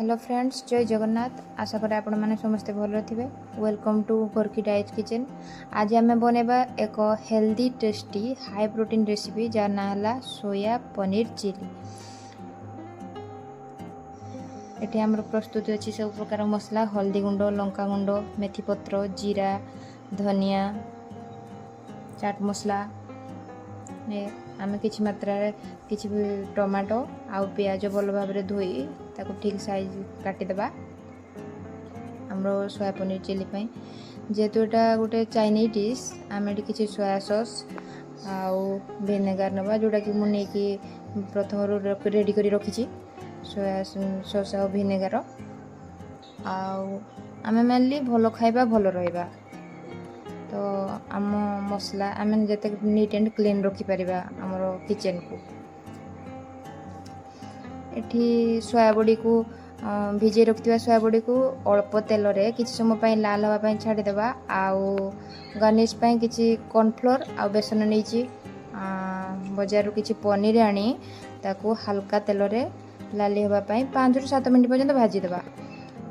Hello friends, जय जगन्नाथ। आशा करें आपण मैंने समस्ते भल थे। वेलकम टू गोरकी डाइट किचन। आज आम बनवा एक healthy tasty high protein recipe jar ना है सोया पनीर चिली। एटी आमर प्रस्तुत अच्छी सब प्रकार मसला हल्दी गुंड, लंका गुंड, मेथी पत्र, जीरा, धनिया, चाट मसला। आम कि मात्रा किसी टमाटो आउ पियाज भल भाव धोई ताको ठीक साइज काटिदेबा आमर सोया पनीर चिली जेहेतु यहाँ गोटे चाइनीज डिश आम ये किसी सोया सॉस आउ विनेगार नवा जोटा कि मुझे प्रथम रेडी कर रखी सोया सॉस आउ विनेगार आम मेनली भल खाइबा भल रहा। तो आम मसला आम जिते नीट एंड क्लीन रखिपर आमर किचन को। एठी सोया बड़ी को भिजे रखिथिबा सोया बड़ी को अल्प तेल रे किछि समय पई लाल हवा पई छाडी देबा। आउ गार्निश पई किछि कॉर्नफ्लोर आ बेसन नैछि बाजार रो किछि पनीर आनी ताको हल्का तेल रे लाली हवा पई 5 ରୁ 7 मिनिट पर्यंत भाजी देबा।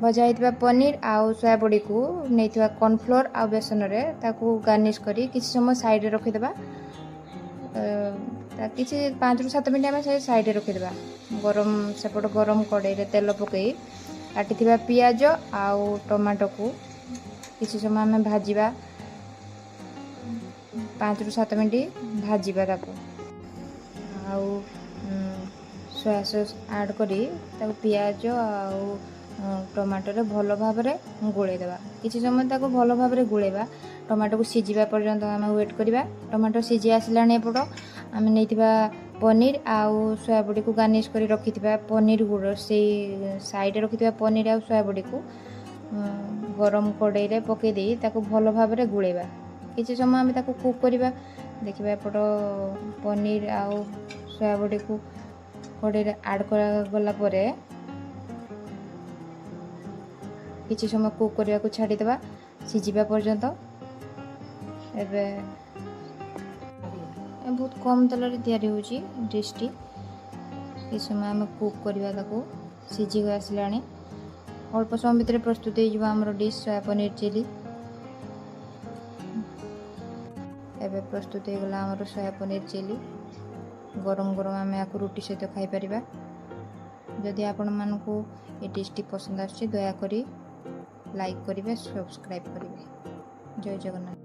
भजा होइतिबा पनीर आउ सोया बड़ी को नैथिबा कॉर्नफ्लोर आ बेसन रे ताको गार्निश करी किछि समय साइड रे रखि देबा। किसी 5 ରୁ 7 मिनिट आम साइड रे रखिदेबा। गरम सेपट गरम कड़ाई रे तेल पकई काटी पियाज आउ टमाटो को किसी समय आम भाजवा 5 ରୁ 7 मिनिट भाजवा ताको आउ सोया सॉस ऐड करी ताको पियाज आउ टमाटो रे भल भाव रे गोले देबा। किसी समय ताको भल भाव रे गोलेबा। टमाटो को सिझिबा पर्यंत आम वेट करबा। टमाटो सिझी आसलानी एपट आम नैथिबा पनीर आउ सोया बड़ी को गार्निश करी रखिथिबा पनीर गुड़ से साइड रखिथिबा पनीर आउ सोया बड़ी को गरम कड़ाई रे पके देई ताको भल भाव रे गुलेबा। किसी समय आम ताको कुक करबा। देखिबा एपट पनीर आउ सोया बड़ी को कड़ाई रे ऐड करा गला परे किसी समय कुक करने को छाड़ी देबा सिझिबा पर्यंत। एबे बहुत कम तेल रे तैयारी होची डिशटी। इस समय आम कुक करबा ताको सिझी गई आसलानी अल्प समय भितर प्रस्तुत हो आमर डिश सोया पनीर चिली। एबे प्रस्तुत हो गला आमर सोया पनीर चिली। गरम गरम आम या रुटी सहित खाई परिबा। जदि आपण मानकू ये डिशटी पसंद आछि दया करी लाइक करिवे, सब्सक्राइब करिवे। जय जगन्नाथ।